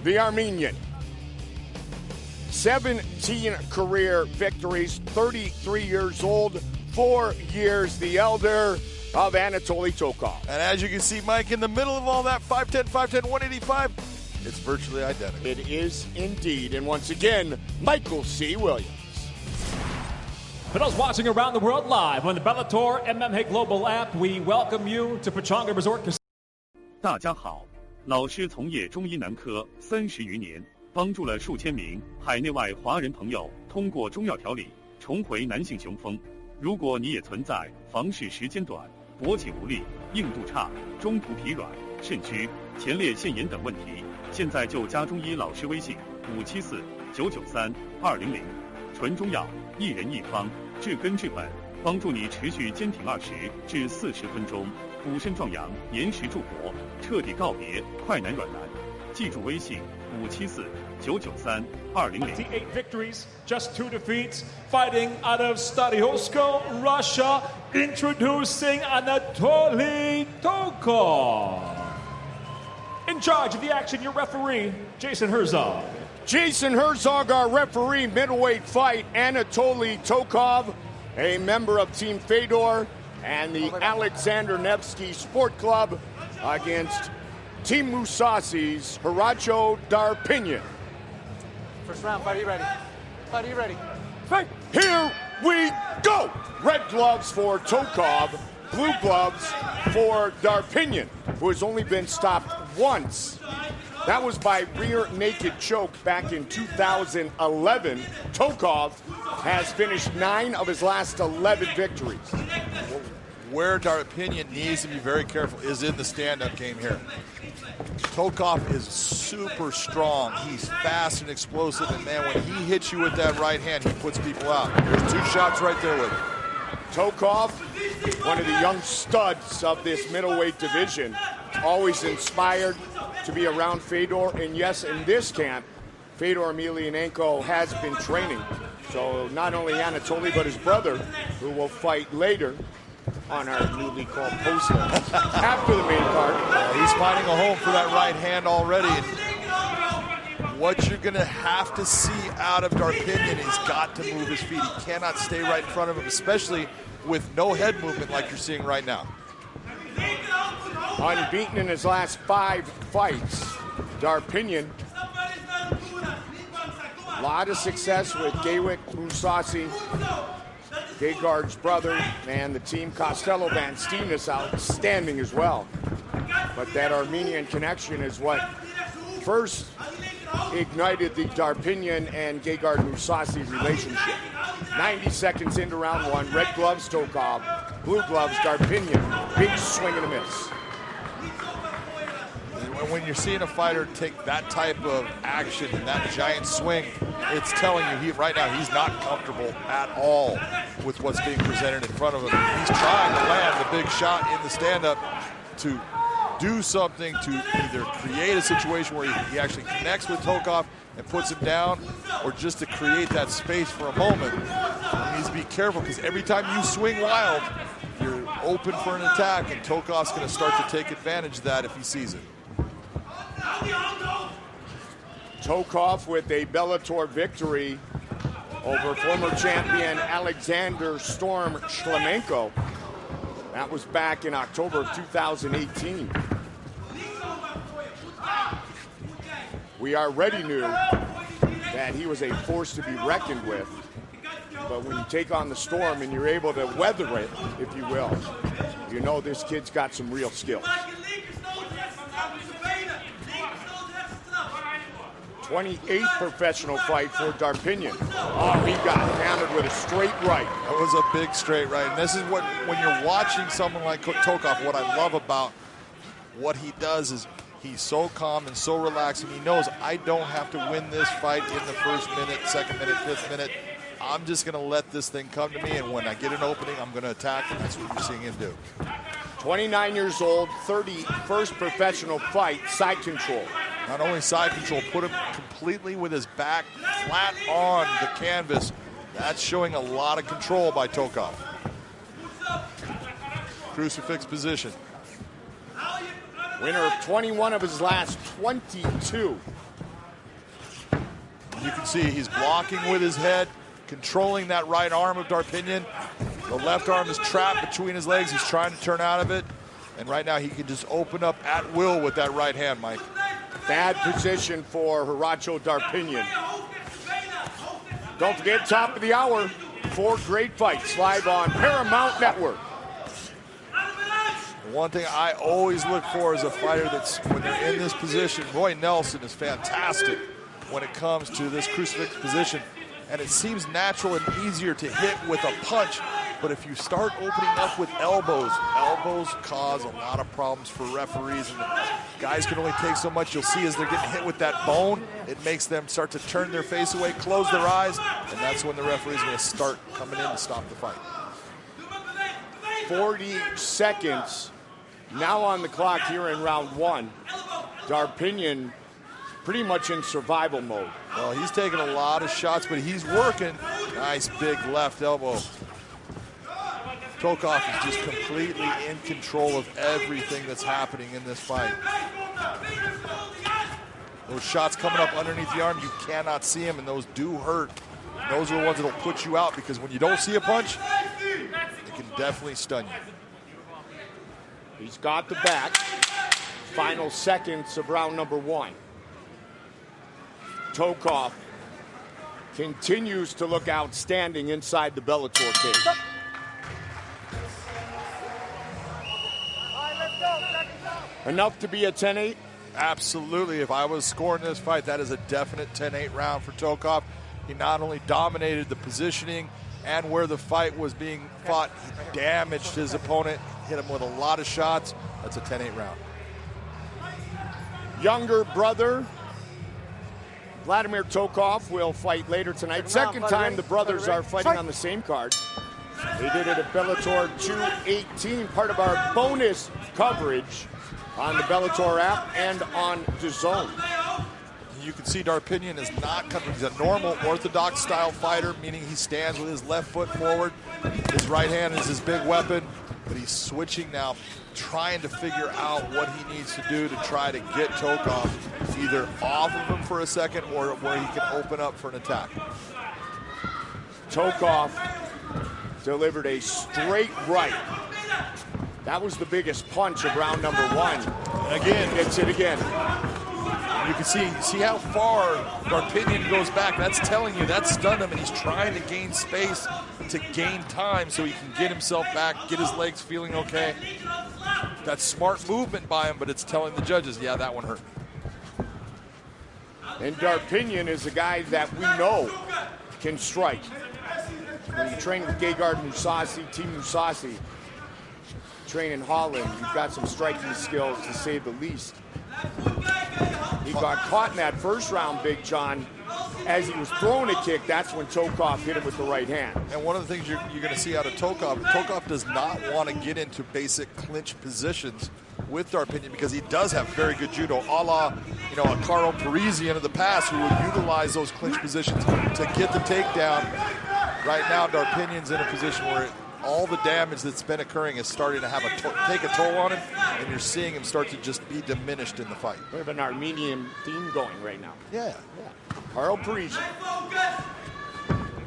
the Armenian. 17 career victories, 33 years old, 4 years the elder of Anatoly Tokov. And as you can see, Mike, in the middle of all that, 5'10", 185, it's virtually identical. It is indeed. And once again, Michael C. Williams. For those watching around the world live on the Bellator MMA Global app, we welcome you to Pechanga Resort Casino. 大家好，老师从业中医男科30余年，帮助了数千名海内外华人朋友通过中药调理重回男性雄风。如果你也存在房事时间短、勃起无力、硬度差、中途疲软、肾虚、前列腺炎等问题，现在就加中医老师微信574-993-200，纯中药，一人一方，治根治本，帮助你持续坚挺20至40分钟，补肾壮阳，延时助勃，彻底告别快男软男。记住微信574-993-200。28 victories, just 2 defeats, fighting out of Stadihosko, Russia, introducing Anatoly Tokov. In charge of the action, your referee, Jason Herzog. Jason Herzog, our referee, middleweight fight, Anatoly Tokov, a member of Team Fedor and the Alexander Nevsky Sport Club, against Team Musasi's Horacio Darpinian. First round, fight, are you ready? Fight, are you ready? Fight. Here we go! Red gloves for Tokov, blue gloves for Darpinian, who has only been stopped once. That was by rear naked choke back in 2011. Tokov has finished 9 of his last 11 victories. Where Darpinian needs to be very careful is in the stand-up game here. Tokov is super strong. He's fast and explosive, and man, when he hits you with that right hand, he puts people out. There's 2 shots right there with him. Tokov, one of the young studs of this middleweight division, always inspired to be around Fedor, and yes, in this camp, Fedor Emelianenko has been training. So not only Anatoly, but his brother, who will fight later on our newly called post after the main card. He's finding a home for that right hand already. And what you're going to have to see out of Darpinian, he's got to move his feet. He cannot stay right in front of him, especially with no head movement like you're seeing right now. Unbeaten in his last 5 fights, Darpinian. A lot of success with Gaywick Musasi, Gegard's brother, and the team Costello Van Steen is outstanding as well. But that Armenian connection is what first ignited the Darpinian and Gegard Musasi relationship. 90 seconds into round 1, red gloves Tokov, blue gloves Darpinian. Big swing and a miss. When you're seeing a fighter take that type of action and that giant swing, it's telling you right now he's not comfortable at all with what's being presented in front of him. He's trying to land the big shot in the stand-up to do something to either create a situation where he actually connects with Tokov and puts him down, or just to create that space for a moment. He needs to be careful, because every time you swing wild, you're open for an attack, and Tokov's going to start to take advantage of that if he sees it. Tokov with a Bellator victory over former champion Alexander Storm Shlemenko. That was back in October of 2018. We already knew that he was a force to be reckoned with. But when you take on the Storm and you're able to weather it, if you will, you know this kid's got some real skills. 28th professional fight for Darpinian. Oh, he got hammered with a straight right. That was a big straight right. And this is what, when you're watching someone like Tokov, what I love about what he does is he's so calm and so relaxed, and he knows I don't have to win this fight in the first minute, second minute, fifth minute. I'm just going to let this thing come to me, and when I get an opening, I'm going to attack, and that's what you're seeing him do. 29 years old, 31st professional fight, side control. Not only side control, put him completely with his back flat on the canvas. That's showing a lot of control by Tokov. Crucifix position. Winner of 21 of his last 22. You can see he's blocking with his head, controlling that right arm of Darpinian. The left arm is trapped between his legs. He's trying to turn out of it. And right now he can just open up at will with that right hand, Mike. Bad position for Horacio Darpinian. Don't forget, top of the hour, 4 great fights live on Paramount Network. One thing I always look for is a fighter that's, when they're in this position, Roy Nelson is fantastic when it comes to this crucifix position. And it seems natural and easier to hit with a punch, but if you start opening up with elbows, elbows cause a lot of problems for referees, and guys can only take so much. You'll see as they're getting hit with that bone, it makes them start to turn their face away, close their eyes, and that's when the referee's going to start coming in to stop the fight. 40 seconds now on the clock here in round 1. Darpinian pretty much in survival mode. Well, he's taking a lot of shots, but he's working. Nice big left elbow. Tokov is just completely in control of everything that's happening in this fight. Those shots coming up underneath the arm, you cannot see them, and those do hurt. Those are the ones that'll put you out, because when you don't see a punch, it can definitely stun you. He's got the back. Final seconds of round number 1. Tokov continues to look outstanding inside the Bellator cage. Enough to be a 10-8? Absolutely. If I was scoring this fight, that is a definite 10-8 round for Tokov. He not only dominated the positioning and where the fight was being fought, he damaged his opponent, hit him with a lot of shots. That's a 10-8 round. Younger brother Vladimir Tokov will fight later tonight. Second time the brothers are fighting on the same card. They did it at Bellator 218, part of our bonus coverage on the Bellator app and on DAZN. You can see Darpinian is not coming. He's a normal orthodox style fighter, meaning he stands with his left foot forward. His right hand is his big weapon, but he's switching now, trying to figure out what he needs to do to try to get Tokov either off of him for a second or where he can open up for an attack. Tokov delivered a straight right. That was the biggest punch of round number 1. And again, gets it again. You can see how far Darpinian goes back. That's telling you that stunned him, and he's trying to gain space to gain time so he can get himself back, get his legs feeling okay. That's smart movement by him, but it's telling the judges, yeah, that one hurt. And Darpinian is a guy that we know can strike. When you train with Gegard Mousasi, Team Mousasi, train in Holland, you've got some striking skills to say the least. He got caught in that first round, Big John. As he was throwing a kick, that's when Tokov hit him with the right hand. And one of the things you're going to see out of Tokov does not want to get into basic clinch positions with Darpinian because he does have very good judo, a la, a Carlo Parisian of the past who would utilize those clinch positions to get the takedown. Right now, Darpinian's in a position where all the damage that's been occurring is starting to have take a toll on him, and you're seeing him start to just be diminished in the fight. We have an Armenian theme going right now. Yeah. Carl Parisian.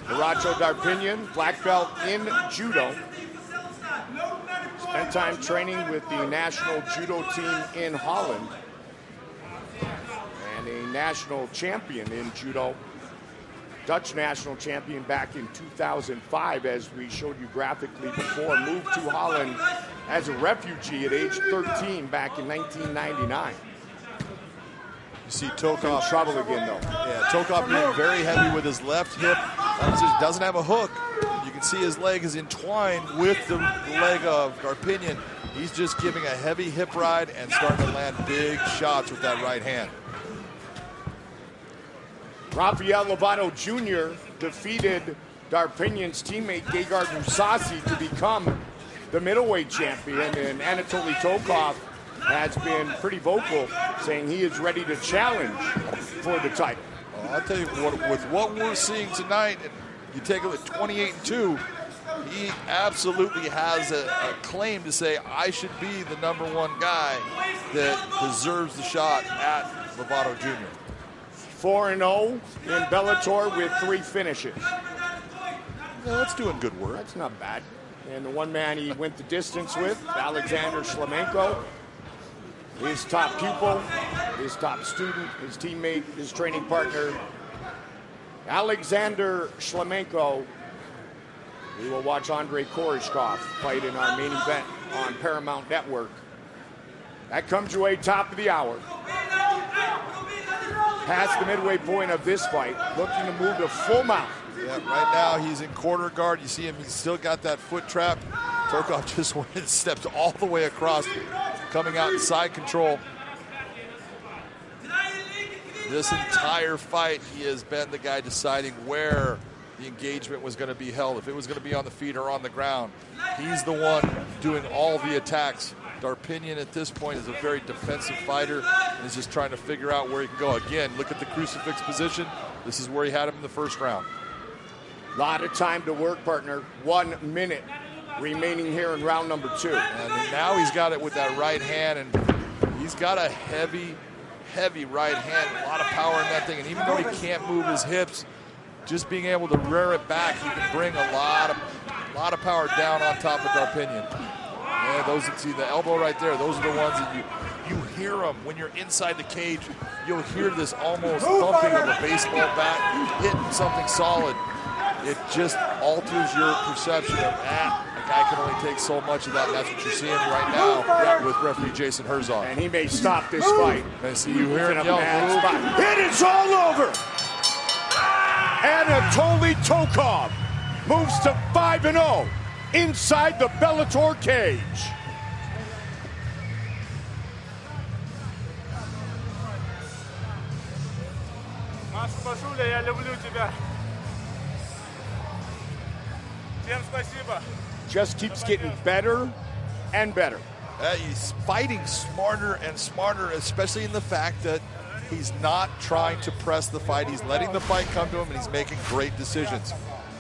Horacio Darpinian, black belt in judo. Spent time training with the national judo team in Holland. And a national champion in judo. Dutch national champion back in 2005, as we showed you graphically before. Moved to Holland as a refugee at age 13 back in 1999. You see Tokov in trouble again, though. Yeah, Tokov being very heavy with his left hip. Doesn't have a hook. You can see his leg is entwined with the leg of Darpinian. He's just giving a heavy hip ride and starting to land big shots with that right hand. Rafael Lovato Jr. defeated Darpinian's teammate Gegard Mousasi to become the middleweight champion, and Anatoly Tokov has been pretty vocal, saying he is ready to challenge for the title. Well, I'll tell you what, with what we're seeing tonight, and you take it at 28-2, he absolutely has a claim to say, I should be the #1 guy that deserves the shot at Lovato Jr. 4-0 in Bellator with 3 finishes. Yeah, that's doing good work. That's not bad. And the one man he went the distance with, Alexander Shlemenko, his top pupil, his top student, his teammate, his training partner, Alexander Shlemenko. We will watch Andrei Koreshkov fight in our main event on Paramount Network. That comes your way top of the hour. Past the midway point of this fight, looking to move to full mount. Yeah, right now he's in quarter guard. You see him, he's still got that foot trap. Tokov just went and stepped all the way across, coming out in side control. This entire fight, he has been the guy deciding where the engagement was going to be held, if it was going to be on the feet or on the ground. He's the one doing all the attacks. Darpinian at this point is a very defensive fighter and is just trying to figure out where he can go. Again, look at the crucifix position. This is where he had him in the first round. A lot of time to work, partner. 1 minute remaining here in round number 2. And now he's got it with that right hand, and he's got a heavy right hand, a lot of power in that thing. And even though he can't move his hips, just being able to rear it back, he can bring a lot of power down on top of Darpinian. Yeah, those, see the elbow right there, those are the ones that you hear them when you're inside the cage. You'll hear this almost thumping of a baseball bat hitting something solid. It just alters your perception of, a guy can only take so much of that. And that's what you're seeing right now with referee Jason Herzog. And he may stop this fight. And see, you hear him yell, move. It is all over. Anatoly Tokov moves to 5-0 inside the Bellator cage. Я люблю тебя. Всем спасибо. Just keeps getting better and better. He's fighting smarter and smarter, especially in the fact that he's not trying to press the fight. He's letting the fight come to him, and he's making great decisions.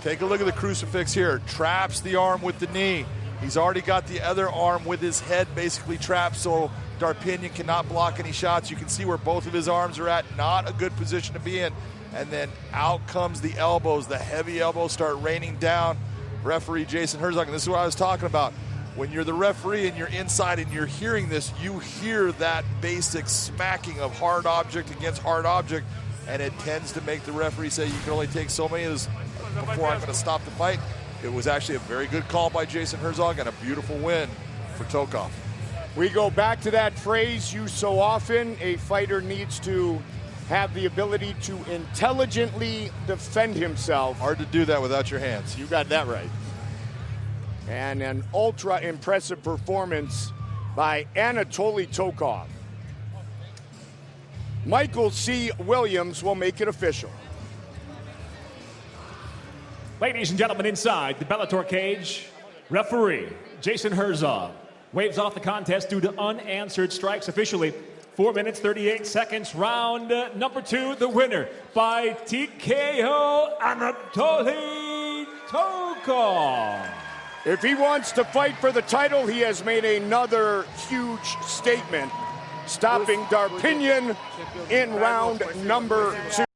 Take a look at the crucifix here. Traps the arm with the knee. He's already got the other arm with his head basically trapped, so Darpinian cannot block any shots. You can see where both of his arms are at. Not a good position to be in. And then out comes the elbows. The heavy elbows start raining down. Referee Jason Herzog, and this is what I was talking about. When you're the referee and you're inside and you're hearing this, you hear that basic smacking of hard object against hard object, and it tends to make the referee say you can only take so many of this before I'm going to stop the fight. It was actually a very good call by Jason Herzog and a beautiful win for Tokov. We go back to that phrase used so often: a fighter needs to have the ability to intelligently defend himself. Hard to do that without your hands. You got that right. And an ultra impressive performance by Anatoly Tokov. Michael C. Williams will make it official. Ladies and gentlemen, inside the Bellator cage, referee Jason Herzog waves off the contest due to unanswered strikes. Officially 4 minutes, 38 seconds. Round number 2, the winner by TKO, Anatoly Tokov. If he wants to fight for the title, he has made another huge statement, stopping Darpinian in round number 2.